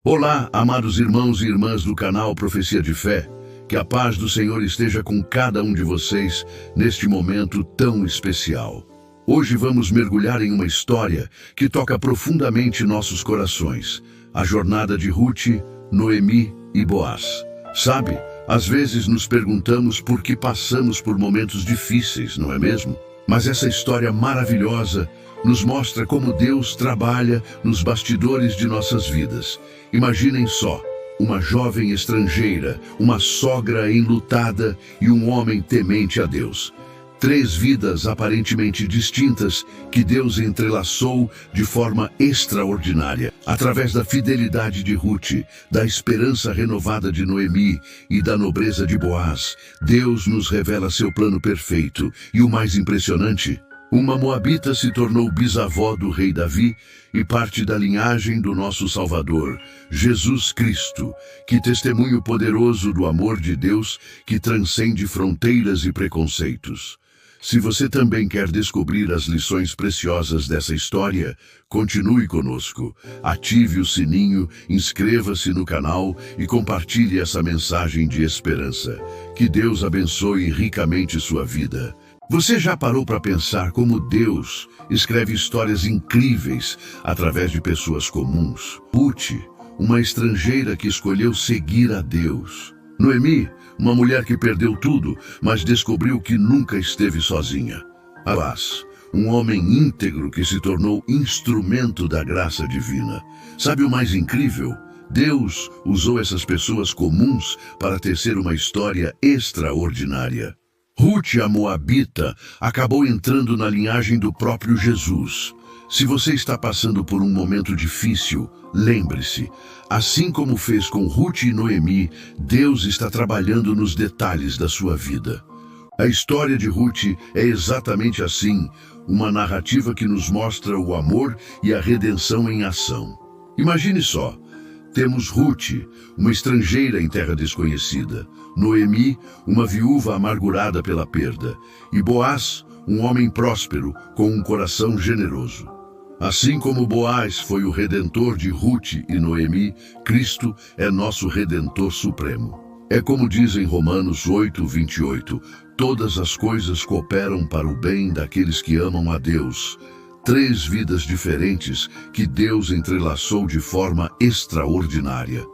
Olá, amados irmãos e irmãs do canal Profecia de Fé. Que a paz do Senhor esteja com cada um de vocês neste momento tão especial. Hoje vamos mergulhar em uma história que toca profundamente nossos corações. A jornada de Ruth, Noemi e Boaz. Sabe, às vezes nos perguntamos por que passamos por momentos difíceis, não é mesmo? Mas essa história maravilhosa nos mostra como Deus trabalha nos bastidores de nossas vidas. Imaginem só, uma jovem estrangeira, uma sogra enlutada e um homem temente a Deus. Três vidas aparentemente distintas que Deus entrelaçou de forma extraordinária. Através da fidelidade de Ruth, da esperança renovada de Noemi e da nobreza de Boaz, Deus nos revela seu plano perfeito. E o mais impressionante, uma moabita se tornou bisavó do rei Davi e parte da linhagem do nosso Salvador, Jesus Cristo. Que testemunho poderoso do amor de Deus que transcende fronteiras e preconceitos. Se você também quer descobrir as lições preciosas dessa história, continue conosco. Ative o sininho, inscreva-se no canal e compartilhe essa mensagem de esperança. Que Deus abençoe ricamente sua vida. Você já parou para pensar como Deus escreve histórias incríveis através de pessoas comuns? Ruth, uma estrangeira que escolheu seguir a Deus. Noemi, uma mulher que perdeu tudo, mas descobriu que nunca esteve sozinha. Boaz, um homem íntegro que se tornou instrumento da graça divina. Sabe o mais incrível? Deus usou essas pessoas comuns para tecer uma história extraordinária. Ruth, a moabita, acabou entrando na linhagem do próprio Jesus. Se você está passando por um momento difícil, lembre-se, assim como fez com Ruth e Noemi, Deus está trabalhando nos detalhes da sua vida. A história de Ruth é exatamente assim, uma narrativa que nos mostra o amor e a redenção em ação. Imagine só, temos Ruth, uma estrangeira em terra desconhecida, Noemi, uma viúva amargurada pela perda, e Boaz, um homem próspero com um coração generoso. Assim como Boaz foi o redentor de Ruth e Noemi, Cristo é nosso redentor supremo. É como diz em Romanos 8:28, todas as coisas cooperam para o bem daqueles que amam a Deus. Três vidas diferentes que Deus entrelaçou de forma extraordinária.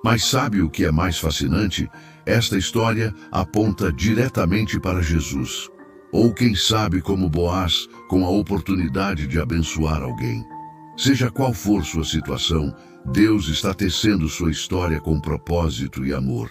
Mas sabe o que é mais fascinante? Esta história aponta diretamente para Jesus. Ou quem sabe como Boaz, com a oportunidade de abençoar alguém. Seja qual for sua situação, Deus está tecendo sua história com propósito e amor.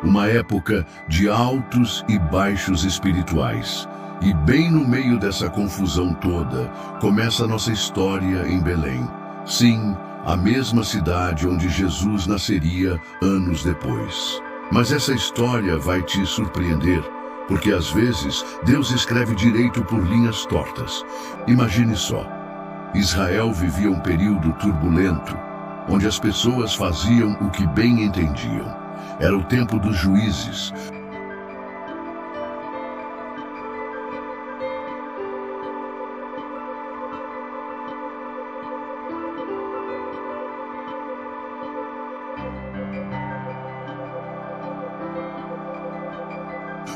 Uma época de altos e baixos espirituais. E bem no meio dessa confusão toda, começa a nossa história em Belém. Sim, a mesma cidade onde Jesus nasceria anos depois. Mas essa história vai te surpreender, porque às vezes Deus escreve direito por linhas tortas. Imagine só, Israel vivia um período turbulento, onde as pessoas faziam o que bem entendiam. Era o tempo dos juízes.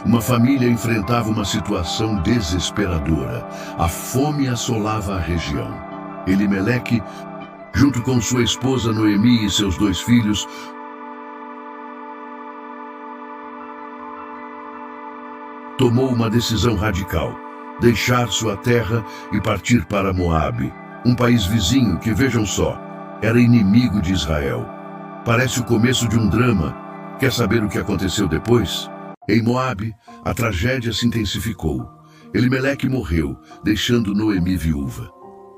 Uma família enfrentava uma situação desesperadora. A fome assolava a região. Elimeleque, junto com sua esposa Noemi e seus dois filhos, tomou uma decisão radical: deixar sua terra e partir para Moabe, um país vizinho que, vejam só, era inimigo de Israel. Parece o começo de um drama. Quer saber o que aconteceu depois? Em Moabe, a tragédia se intensificou. Elimeleque morreu, deixando Noemi viúva.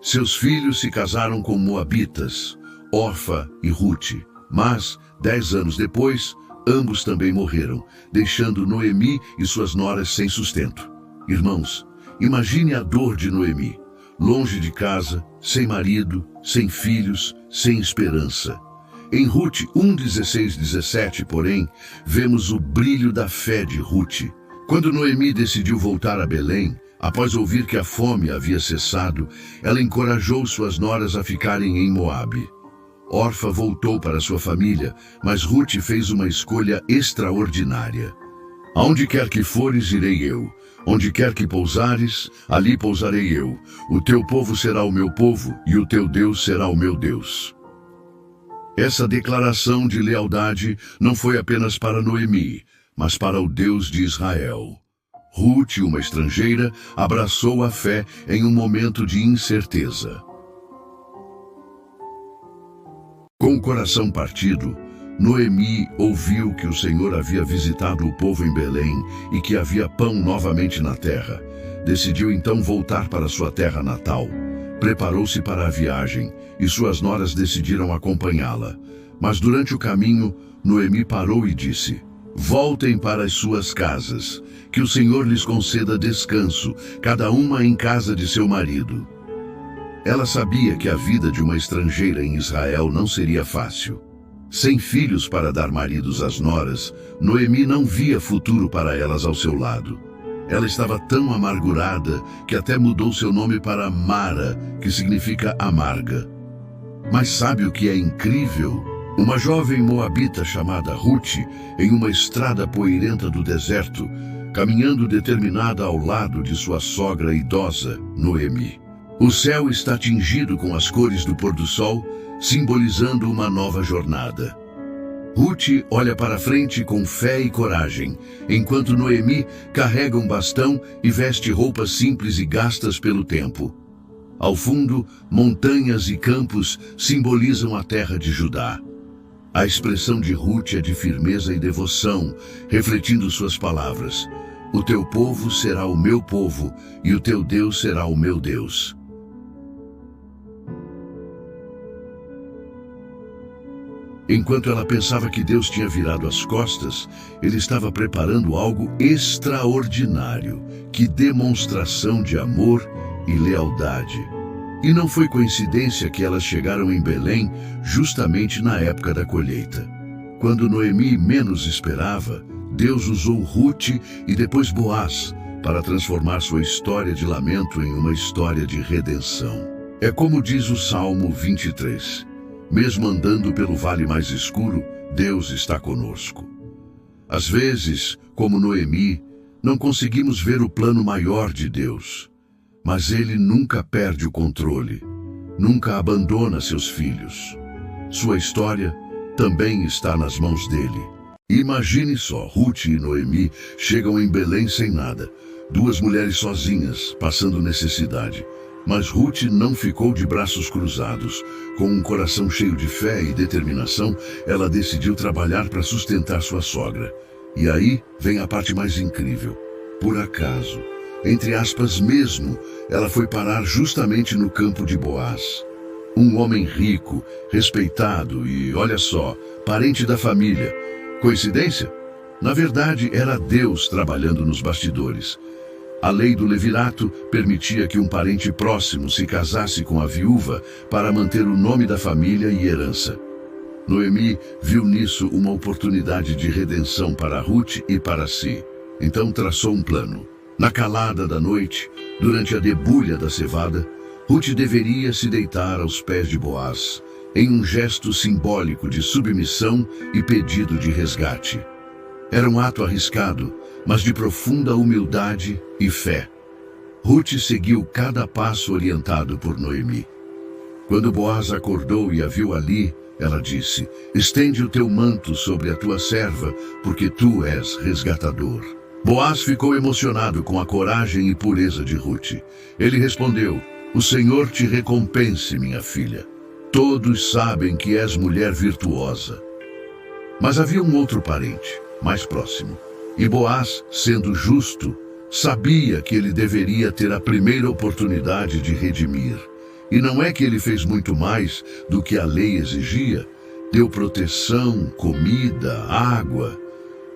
Seus filhos se casaram com moabitas, Orfa e Ruth. Mas, 10 anos depois, ambos também morreram, deixando Noemi e suas noras sem sustento. Irmãos, imagine a dor de Noemi, longe de casa, sem marido, sem filhos, sem esperança. Em Ruth 1:16-17, porém, vemos o brilho da fé de Ruth. Quando Noemi decidiu voltar a Belém, após ouvir que a fome havia cessado, ela encorajou suas noras a ficarem em Moabe. Orfa voltou para sua família, mas Ruth fez uma escolha extraordinária. Aonde quer que fores, irei eu. Onde quer que pousares, ali pousarei eu. O teu povo será o meu povo, e o teu Deus será o meu Deus. Essa declaração de lealdade não foi apenas para Noemi, mas para o Deus de Israel. Ruth, uma estrangeira, abraçou a fé em um momento de incerteza. Com o coração partido, Noemi ouviu que o Senhor havia visitado o povo em Belém e que havia pão novamente na terra. Decidiu então voltar para sua terra natal. Preparou-se para a viagem e suas noras decidiram acompanhá-la. Mas durante o caminho, Noemi parou e disse: Voltem para as suas casas, que o Senhor lhes conceda descanso, cada uma em casa de seu marido. Ela sabia que a vida de uma estrangeira em Israel não seria fácil. Sem filhos para dar maridos às noras, Noemi não via futuro para elas ao seu lado. Ela estava tão amargurada que até mudou seu nome para Mara, que significa amarga. Mas sabe o que é incrível? Uma jovem moabita chamada Ruth, em uma estrada poeirenta do deserto, caminhando determinada ao lado de sua sogra idosa, Noemi. O céu está tingido com as cores do pôr do sol, simbolizando uma nova jornada. Ruth olha para frente com fé e coragem, enquanto Noemi carrega um bastão e veste roupas simples e gastas pelo tempo. Ao fundo, montanhas e campos simbolizam a terra de Judá. A expressão de Ruth é de firmeza e devoção, refletindo suas palavras: O teu povo será o meu povo, e o teu Deus será o meu Deus. Enquanto ela pensava que Deus tinha virado as costas, Ele estava preparando algo extraordinário. Que demonstração de amor e lealdade! E não foi coincidência que elas chegaram em Belém justamente na época da colheita. Quando Noemi menos esperava, Deus usou Ruth e depois Boaz para transformar sua história de lamento em uma história de redenção. É como diz o Salmo 23. Mesmo andando pelo vale mais escuro, Deus está conosco. Às vezes, como Noemi, não conseguimos ver o plano maior de Deus. Mas Ele nunca perde o controle, nunca abandona seus filhos. Sua história também está nas mãos dele. Imagine só, Ruth e Noemi chegam em Belém sem nada, duas mulheres sozinhas, passando necessidade. Mas Ruth não ficou de braços cruzados. Com um coração cheio de fé e determinação, ela decidiu trabalhar para sustentar sua sogra. E aí vem a parte mais incrível. Por acaso, entre aspas mesmo, ela foi parar justamente no campo de Boaz. Um homem rico, respeitado e, olha só, parente da família. Coincidência? Na verdade, era Deus trabalhando nos bastidores. A lei do levirato permitia que um parente próximo se casasse com a viúva para manter o nome da família e herança. Noemi viu nisso uma oportunidade de redenção para Ruth e para si. Então traçou um plano. Na calada da noite, durante a debulha da cevada, Ruth deveria se deitar aos pés de Boaz, em um gesto simbólico de submissão e pedido de resgate. Era um ato arriscado, mas de profunda humildade e fé. Ruth seguiu cada passo orientado por Noemi. Quando Boaz acordou e a viu ali, ela disse: Estende o teu manto sobre a tua serva, porque tu és resgatador. Boaz ficou emocionado com a coragem e pureza de Ruth. Ele respondeu: O Senhor te recompense, minha filha. Todos sabem que és mulher virtuosa. Mas havia um outro parente, mais próximo. E Boaz, sendo justo, sabia que ele deveria ter a primeira oportunidade de redimir. E não é que ele fez muito mais do que a lei exigia. Deu proteção, comida, água.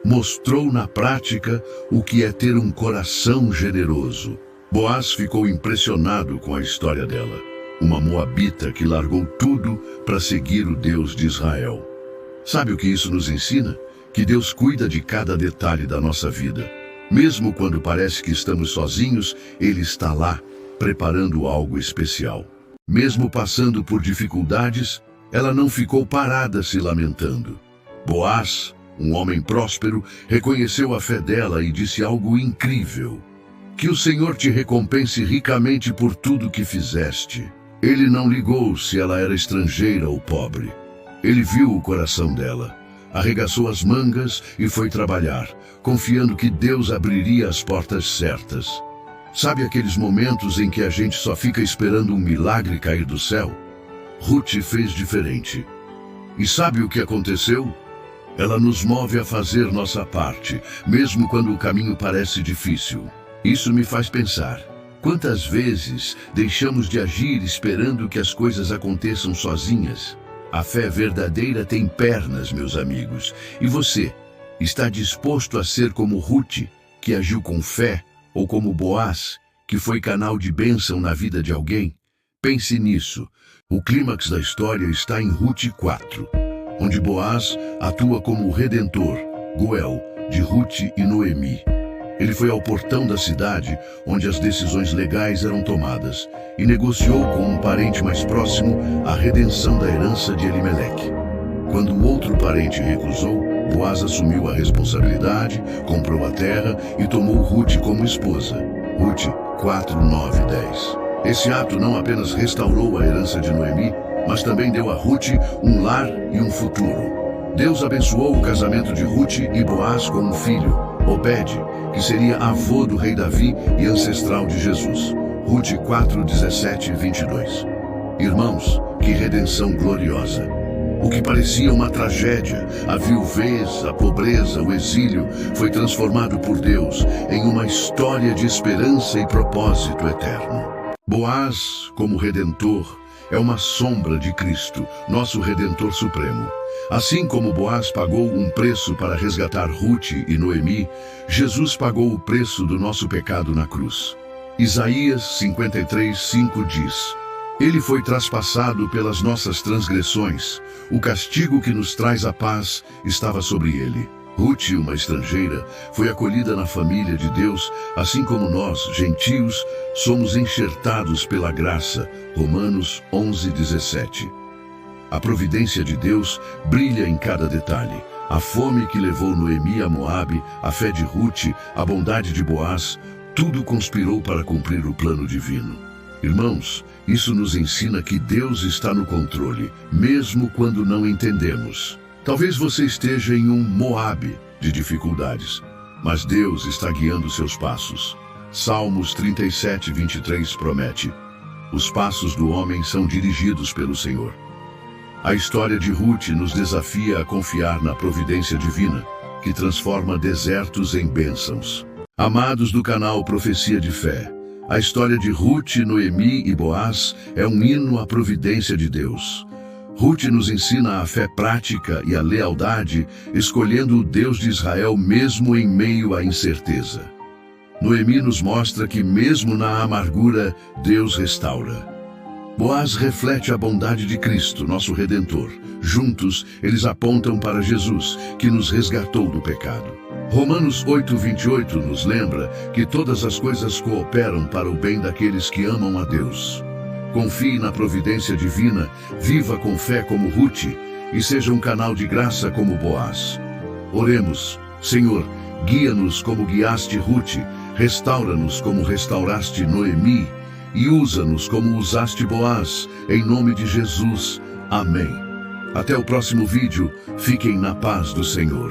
Mostrou na prática o que é ter um coração generoso. Boaz ficou impressionado com a história dela. Uma moabita que largou tudo para seguir o Deus de Israel. Sabe o que isso nos ensina? Que Deus cuida de cada detalhe da nossa vida. Mesmo quando parece que estamos sozinhos, Ele está lá, preparando algo especial. Mesmo passando por dificuldades, Ela não ficou parada se lamentando. Boaz, um homem próspero, reconheceu a fé dela e disse algo incrível: que o Senhor te recompense ricamente por tudo que fizeste. Ele não ligou se ela era estrangeira ou pobre. Ele viu o coração dela, arregaçou as mangas e foi trabalhar, confiando que Deus abriria as portas certas. Sabe aqueles momentos em que a gente só fica esperando um milagre cair do céu? Ruth fez diferente. E sabe o que aconteceu? Ela nos move a fazer nossa parte, mesmo quando o caminho parece difícil. Isso me faz pensar: quantas vezes deixamos de agir esperando que as coisas aconteçam sozinhas? A fé verdadeira tem pernas, meus amigos. E você, está disposto a ser como Ruth, que agiu com fé, ou como Boaz, que foi canal de bênção na vida de alguém? Pense nisso. O clímax da história está em Ruth 4, onde Boaz atua como o redentor, Goel, de Ruth e Noemi. Ele foi ao portão da cidade, onde as decisões legais eram tomadas, e negociou com um parente mais próximo a redenção da herança de Elimeleque. Quando o outro parente recusou, Boaz assumiu a responsabilidade, comprou a terra e tomou Ruth como esposa. Ruth 4, 9 e 10. Esse ato não apenas restaurou a herança de Noemi, mas também deu a Ruth um lar e um futuro. Deus abençoou o casamento de Ruth e Boaz com um filho, Obed, que seria avô do rei Davi e ancestral de Jesus. Ruth 4, 17 e 22. Irmãos, que redenção gloriosa! O que parecia uma tragédia, a viuvez, a pobreza, o exílio, foi transformado por Deus em uma história de esperança e propósito eterno. Boaz, como redentor, é uma sombra de Cristo, nosso Redentor Supremo. Assim como Boaz pagou um preço para resgatar Ruth e Noemi, Jesus pagou o preço do nosso pecado na cruz. Isaías 53, 5 diz: Ele foi traspassado pelas nossas transgressões, o castigo que nos traz a paz estava sobre ele. Ruth, uma estrangeira, foi acolhida na família de Deus, assim como nós, gentios, somos enxertados pela graça. Romanos 11, 17. A providência de Deus brilha em cada detalhe. A fome que levou Noemi a Moabe, a fé de Ruth, a bondade de Boaz, tudo conspirou para cumprir o plano divino. Irmãos, isso nos ensina que Deus está no controle, mesmo quando não entendemos. Talvez você esteja em um Moabe de dificuldades, mas Deus está guiando seus passos. Salmos 37, 23 promete: os passos do homem são dirigidos pelo Senhor. A história de Ruth nos desafia a confiar na providência divina, que transforma desertos em bênçãos. Amados do canal Profecia de Fé, a história de Ruth, Noemi e Boaz é um hino à providência de Deus. Ruth nos ensina a fé prática e a lealdade, escolhendo o Deus de Israel mesmo em meio à incerteza. Noemi nos mostra que mesmo na amargura, Deus restaura. Boaz reflete a bondade de Cristo, nosso Redentor. Juntos, eles apontam para Jesus, que nos resgatou do pecado. Romanos 8, 28 nos lembra que todas as coisas cooperam para o bem daqueles que amam a Deus. Confie na providência divina, viva com fé como Ruth e seja um canal de graça como Boaz. Oremos. Senhor, guia-nos como guiaste Ruth, restaura-nos como restauraste Noemi e usa-nos como usaste Boaz, em nome de Jesus. Amém. Até o próximo vídeo. Fiquem na paz do Senhor.